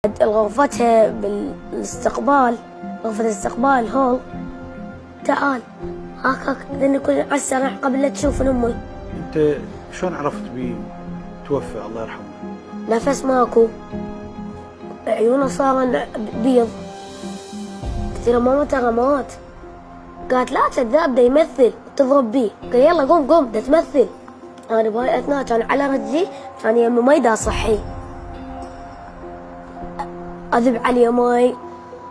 غرفتها بالاستقبال، غرفة الاستقبال هول. تعال هاك لأن كل على السريع قبل لا تشوف أمي. أنت شلون عرفت بيه توفى الله يرحمه؟ نفس ماكو، عيونه صار بيض. قلت له ماما ترى مات. قالت لا كذاب ده يمثل تضرب بيه. قال يلا قوم ده تمثل. أنا بهاي أثناء كان على رجلي، كان يمي مي دا صحي. أذب عليه ماي،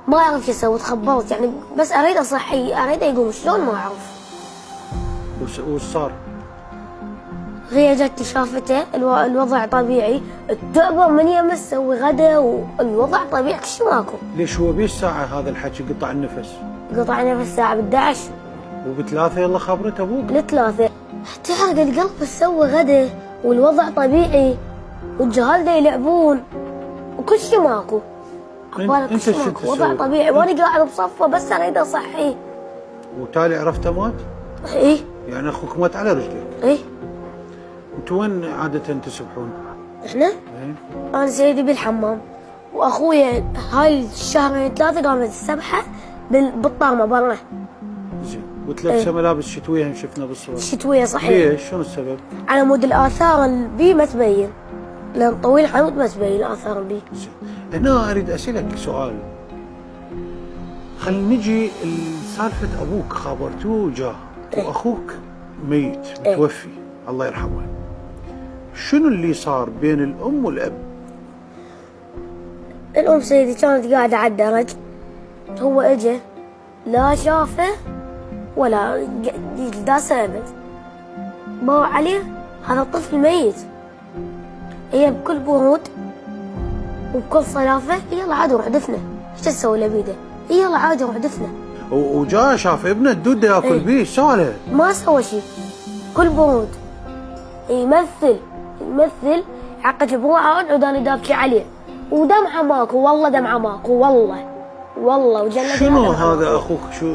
ما أعرف شو أسوي، تخبرت يعني بس أريد أصحيه، أريد يقوم شلون ما أعرف. وش صار؟ هي جت شافته الوضع طبيعي، التعبر من يمس سوي غدا والوضع طبيعي كل ماكو. ليش هو بيش ساعة هذا الحكي قطع النفس؟ قطع نفس الساعة ب11 وبثلاثة يلا خبرت أبوك؟ ل3 تحرق القلب بس سوي غدا والوضع طبيعي والجهال دا يلعبون وكل شيء ماكو. عبالك كل شيء ماكو، وضع طبيعي وانا قاعد بصفه بس اريد اصحيه. وتالي عرفته مات؟ ايه يعني اخوك مات على رجلك؟ ايه. انتوا وين عادة تسبحون؟ احنا؟ ايه؟ انا سيدي بالحمام، واخويا هاي الشهرين 3 قامت السبحة بالطامة برا. زين، وتلبسه ملابس شتوية شفنا بالصور. شتوية صحيح. ليش؟ شنو السبب؟ على مود الاثار البي ما تبين، لان طويل حمود ما تبين اثار البي. زين، هنا اريد اسالك سؤال. خلينا نجي لسالفة ابوك، خابرتوه جاه واخوك ميت متوفي الله يرحمه. شنو اللي صار بين الام والاب؟ الام سيدي كانت قاعدة على الدرج، هو اجى لا شافه ولا داسه ابد، باع عليه هذا الطفل ميت. هي بكل برود وبكل صلافه يلا عاد روح دفنه. ايش تسوي له بيده؟ يلا عاد روح دفنه. وجاء شاف ابنه الدود ياكل بيه، ايش سوى؟ ما سوى شيء، كل برود يمثل حقك بروحه وعداني دابكي عليه ودمعه ماكو، والله دمعه ماكو، والله وجنة. شنو هذا اخوك؟ شو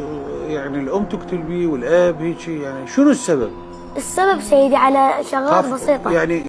يعني الام تقتل بيه والاب هيك؟ يعني شنو السبب؟ السبب سيدي على شغلات بسيطة يعني